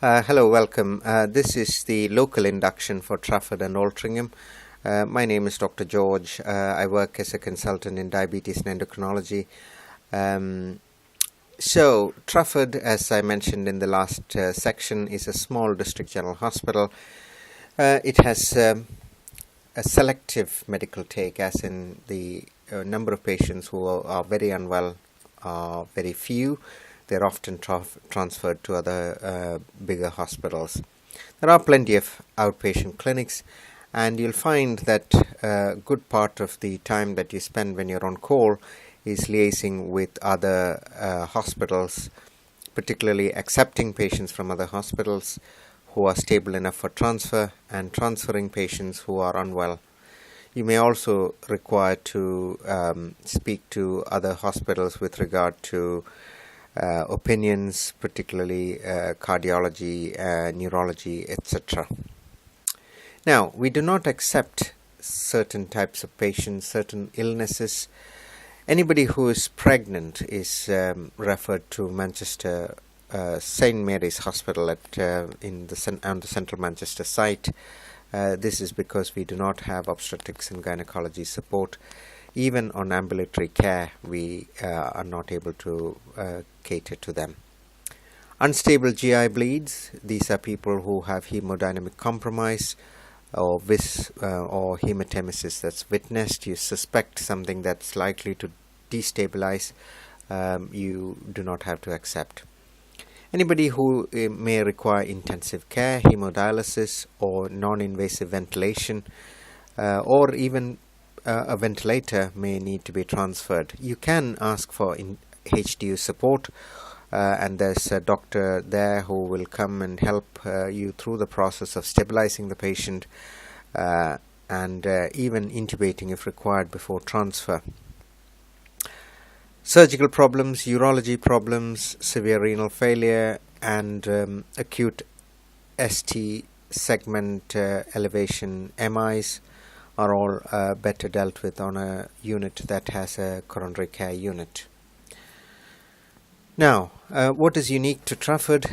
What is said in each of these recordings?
Hello, welcome. This is the local induction for Trafford and Altrincham. My name is Dr. George. I work as a consultant in diabetes and endocrinology. So, Trafford, as I mentioned in the last section, is a small district general hospital. It has a selective medical take, as in the number of patients who are very unwell are very few. They're often transferred to other bigger hospitals. There are plenty of outpatient clinics, and you'll find that a good part of the time that you spend when you're on call is liaising with other hospitals, particularly accepting patients from other hospitals who are stable enough for transfer and transferring patients who are unwell. You may also require to speak to other hospitals with regard to opinions, particularly cardiology, neurology, etc. Now, we do not accept certain types of patients, certain illnesses. Anybody who is pregnant is referred to Manchester St. Mary's Hospital on the Central Manchester site. This is because we do not have obstetrics and gynecology support. Even on ambulatory care, we are not able to cater to them. Unstable GI bleeds, these are people who have hemodynamic compromise or hematemesis that's witnessed. You suspect something that's likely to destabilize, you do not have to accept. Anybody who may require intensive care, hemodialysis or non-invasive ventilation, or even a ventilator may need to be transferred. You can ask for HDU support, and there's a doctor there who will come and help you through the process of stabilizing the patient and even intubating if required before transfer. Surgical problems, urology problems, severe renal failure, and acute ST segment elevation MIs are all better dealt with on a unit that has a coronary care unit. Now, what is unique to Trafford?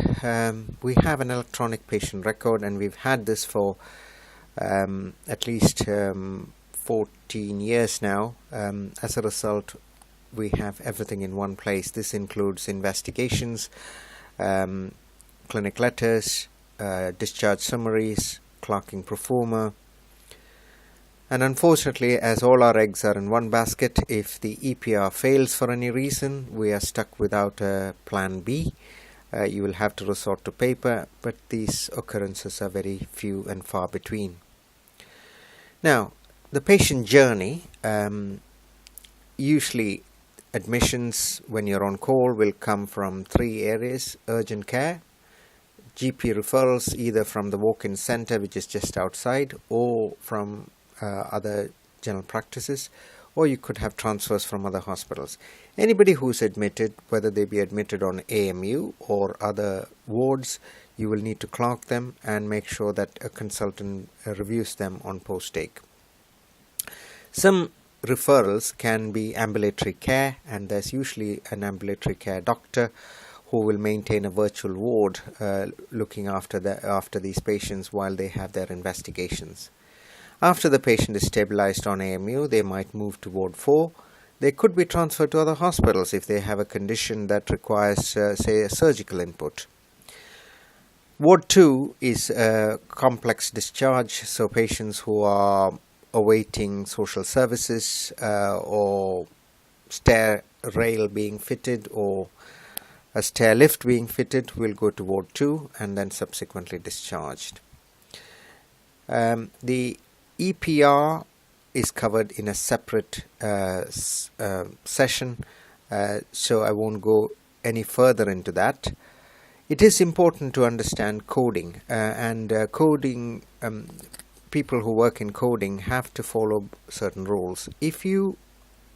We have an electronic patient record, and we've had this for at least 14 years now. As a result, we have everything in one place. This includes investigations, clinic letters, discharge summaries, clocking pro forma. And unfortunately, as all our eggs are in one basket, if the EPR fails for any reason, we are stuck without a plan B. You will have to resort to paper, but these occurrences are very few and far between. Now, the patient journey, usually admissions when you're on call will come from three areas: urgent care, GP referrals either from the walk-in center, which is just outside, or from other general practices, or you could have transfers from other hospitals. Anybody who's admitted, whether they be admitted on AMU or other wards, you will need to clock them and make sure that a consultant reviews them on post-take. Some referrals can be ambulatory care, and there's usually an ambulatory care doctor who will maintain a virtual ward looking after these patients while they have their investigations. After the patient is stabilized on AMU, they might move to Ward 4. They could be transferred to other hospitals if they have a condition that requires, say, a surgical input. Ward 2 is a complex discharge, so patients who are awaiting social services or stair rail being fitted or a stair lift being fitted will go to Ward 2 and then subsequently discharged. The EPR is covered in a separate session, so I won't go any further into that. It is important to understand coding, and coding, people who work in coding have to follow certain rules. If you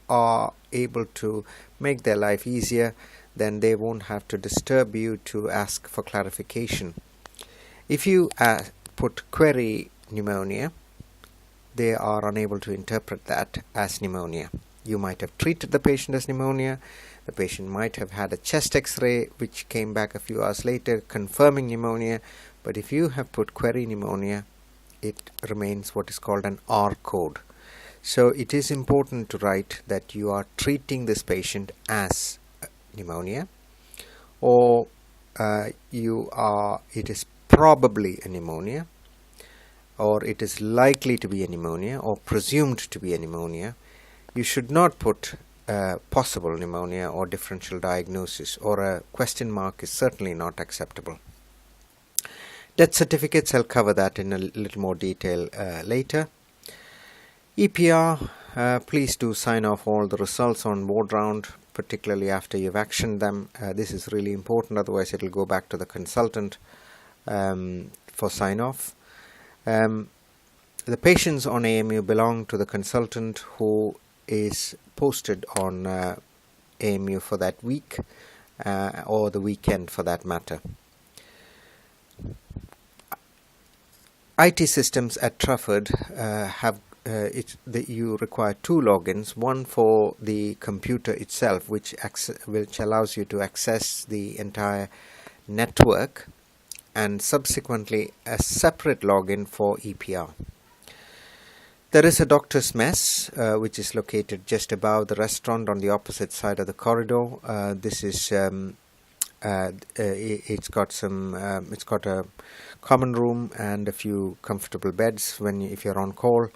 are able to make their life easier, then they won't have to disturb you to ask for clarification. If you put query pneumonia, they are unable to interpret that as pneumonia. You might have treated the patient as pneumonia, The patient might have had a chest x-ray which came back a few hours later confirming pneumonia, but if you have put query pneumonia, it remains what is called an R code. So it is important to write that you are treating this patient as pneumonia, or it is probably a pneumonia, or it is likely to be a pneumonia, or presumed to be a pneumonia. You should not put possible pneumonia or differential diagnosis, or a question mark is certainly not acceptable. Death certificates, I'll cover that in a little more detail later. EPR, please do sign off all the results on ward round, particularly after you've actioned them. This is really important, otherwise it will go back to the consultant for sign off. The patients on AMU belong to the consultant who is posted on AMU for that week or the weekend for that matter. IT systems at Trafford have you require two logins, one for the computer itself, which allows you to access the entire network, and subsequently a separate login for EPR. There is a doctor's mess which is located just above the restaurant on the opposite side of the corridor. This is it's got a common room and a few comfortable beds if you're on call.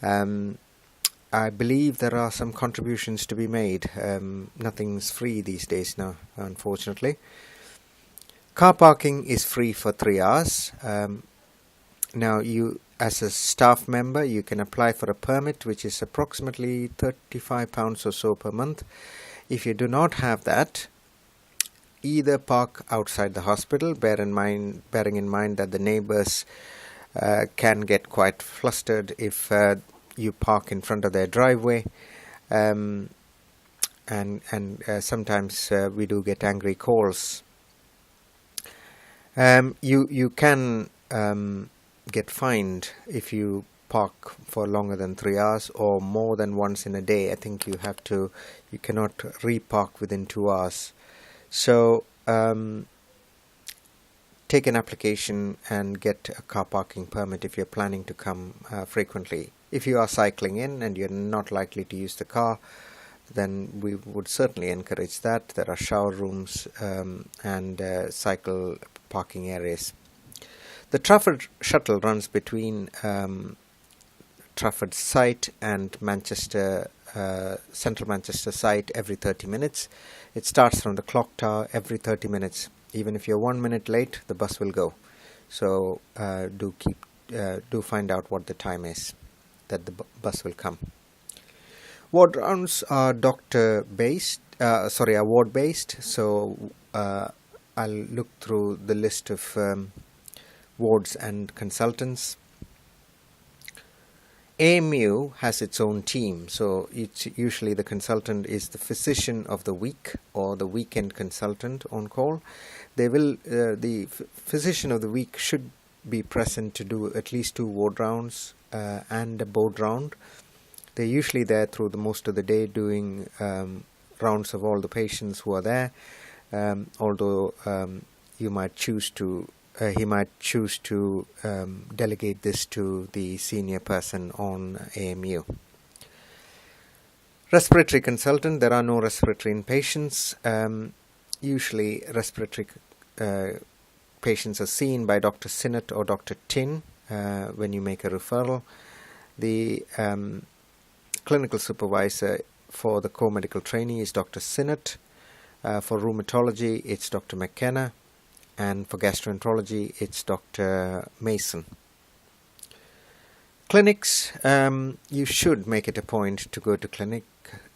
I believe there are some contributions to be made. Nothing's free these days now, unfortunately. Car parking is free for 3 hours. Now, you as a staff member, you can apply for a permit, which is approximately £35 or so per month. If you do not have that, either park outside the hospital, bearing in mind that the neighbours can get quite flustered if you park in front of their driveway, and sometimes we do get angry calls. You can get fined if you park for longer than 3 hours or more than once in a day. I think you cannot repark within 2 hours. So take an application and get a car parking permit if you're planning to come frequently. If you are cycling in and you're not likely to use the car, then we would certainly encourage that. There are shower rooms and cycle parking areas. The Trafford shuttle runs between Trafford site and Manchester, Central Manchester site every 30 minutes. It starts from the clock tower every 30 minutes. Even if you're 1 minute late, the bus will go. So do find out what the time is that the bus will come. Ward rounds are ward-based. So I'll look through the list of wards and consultants. AMU has its own team, so it's usually the consultant is the physician of the week or the weekend consultant on call. The physician of the week should be present to do at least 2 ward rounds and a board round. They're usually there through most of the day doing rounds of all the patients who are there, although he might choose to delegate this to the senior person on AMU. Respiratory consultant, there are no respiratory inpatients. Usually respiratory patients are seen by Dr. Sinnott or Dr. Tin when you make a referral. The clinical supervisor for the co-medical trainee is Dr. Sinnott. For rheumatology, it's Dr. McKenna. And for gastroenterology, it's Dr. Mason. Clinics, you should make it a point to go to clinic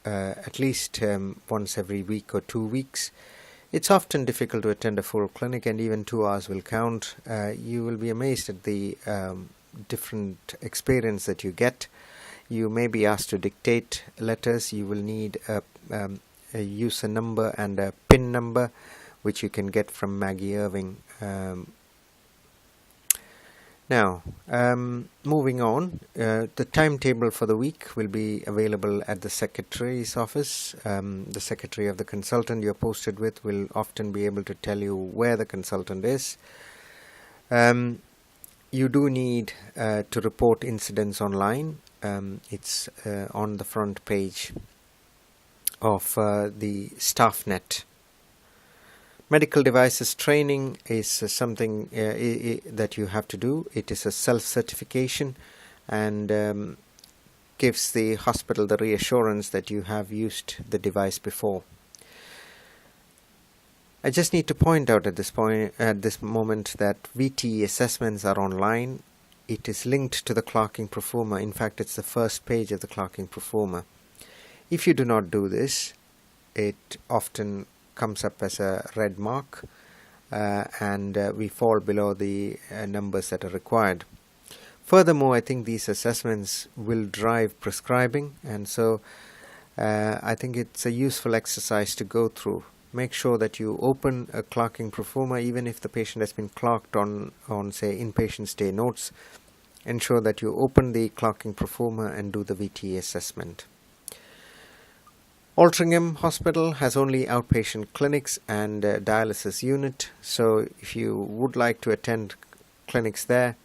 at least once every week or 2 weeks. It's often difficult to attend a full clinic, and even 2 hours will count. You will be amazed at the different experience that you get. You may be asked to dictate letters. You will need a user number and a PIN number, which you can get from Maggie Irving. Now, moving on, the timetable for the week will be available at the secretary's office. The secretary of the consultant you're posted with will often be able to tell you where the consultant is. You do need to report incidents online. It's on the front page of the StaffNet. Medical devices training is something that you have to do. It is a self-certification and gives the hospital the reassurance that you have used the device before. I just need to point out at this moment that VTE assessments are online. It is linked to the clerking proforma. In fact, it's the first page of the clerking proforma. If you do not do this, it often comes up as a red mark and we fall below the numbers that are required. Furthermore, I think these assessments will drive prescribing, and so I think it's a useful exercise to go through. Make sure that you open a clerking proforma, even if the patient has been clerked on say inpatient stay notes. Ensure that you open the clerking proforma and do the VTE assessment. Altrincham Hospital has only outpatient clinics and dialysis unit, so if you would like to attend clinics there,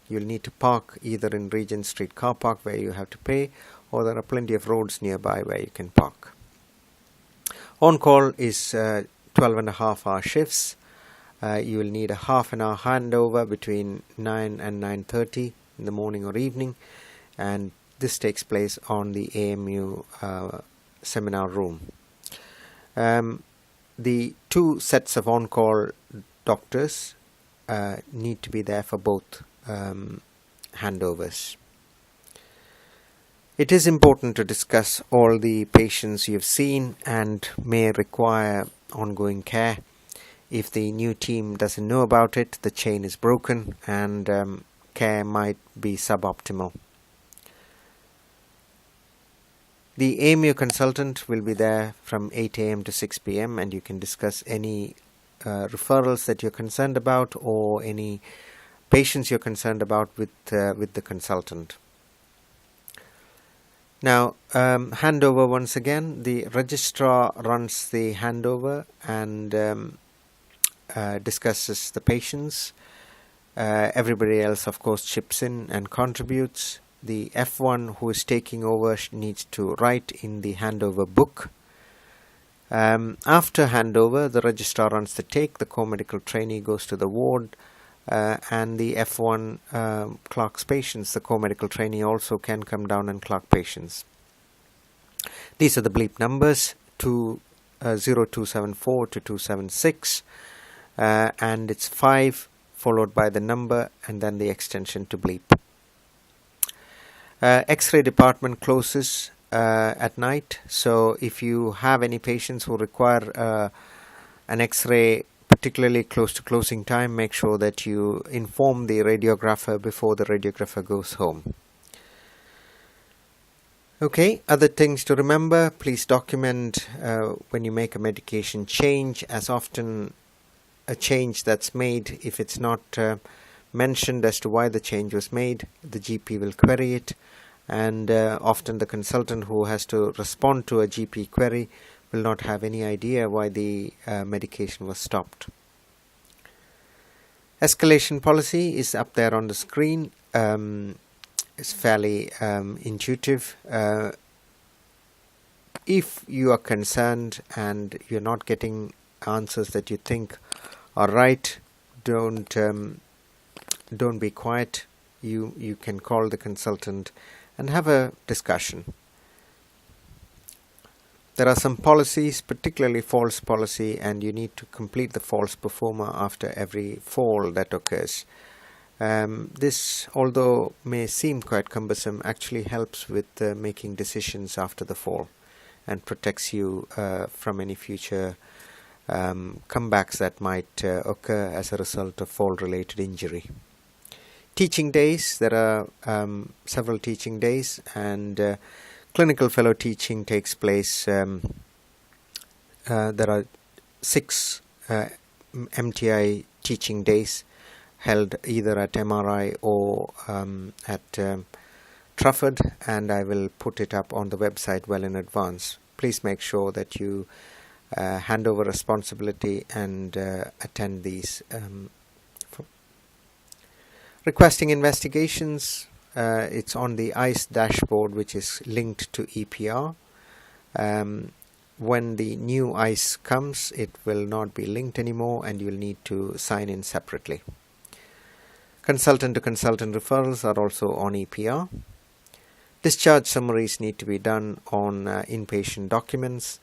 you'll need to park either in Regent Street car park where you have to pay, or there are plenty of roads nearby where you can park. On-call is 12.5-hour shifts. You will need a half-an-hour handover between 9 and 9:30 in the morning or evening, and this takes place on the AMU seminar room. The two sets of on-call doctors need to be there for both handovers. It is important to discuss all the patients you've seen and may require ongoing care. If the new team doesn't know about it, the chain is broken and care might be suboptimal. The AMU consultant will be there from 8 a.m. to 6 p.m. and you can discuss any referrals that you're concerned about or any patients you're concerned about with the consultant. Now, handover once again. The registrar runs the handover and discusses the patients. Everybody else, of course, chips in and contributes. The F1 who is taking over needs to write in the handover book. After handover, the registrar runs the take, the co-medical trainee goes to the ward, and the F1 clerks patients. The co-medical trainee also can come down and clerk patients. These are the bleep numbers, 0274 to 276, and it's 5 followed by the number and then the extension to bleep. X-ray department closes at night, so if you have any patients who require an X-ray particularly close to closing time, make sure that you inform the radiographer before the radiographer goes home. Okay, other things to remember: please document when you make a medication change. As often a change that's made, if it's not mentioned as to why the change was made, the GP will query it, and often the consultant who has to respond to a GP query will not have any idea why the medication was stopped. Escalation policy is up there on the screen. It's fairly intuitive. If you are concerned and you're not getting answers that you think are right, don't be quiet. You can call the consultant and have a discussion. There are some policies, particularly false policy, and you need to complete the false proforma after every fall that occurs. This, although may seem quite cumbersome, actually helps with making decisions after the fall and protects you from any future comebacks that might occur as a result of fall-related injury. Teaching days, there are several teaching days, and clinical fellow teaching takes place. There are 6 MTI teaching days held either at MRI or at Trafford, and I will put it up on the website well in advance. Please make sure that you hand over responsibility and attend these. Requesting investigations, it's on the ICE dashboard, which is linked to EPR. When the new ICE comes, it will not be linked anymore and you will need to sign in separately. Consultant to consultant referrals are also on EPR. Discharge summaries need to be done on inpatient documents.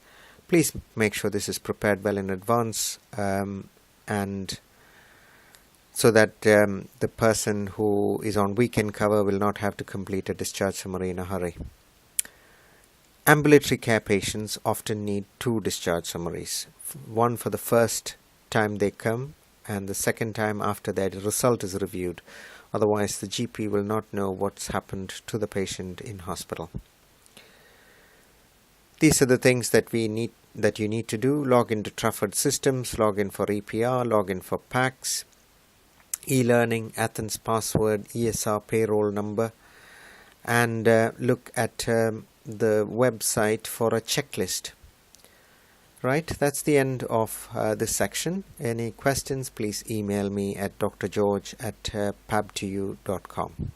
Please make sure this is prepared well in advance and so that the person who is on weekend cover will not have to complete a discharge summary in a hurry. Ambulatory care patients often need 2 discharge summaries, one for the first time they come and the second time after their result is reviewed. Otherwise, the GP will not know what's happened to the patient in hospital. These are the things that you need to do. Log into Trafford systems, log in for EPR, log in for PACS, e-learning, Athens password, ESR payroll number, and look at the website for a checklist. Right, that's the end of this section. Any questions, please email me at drgeorge@pab2u.com.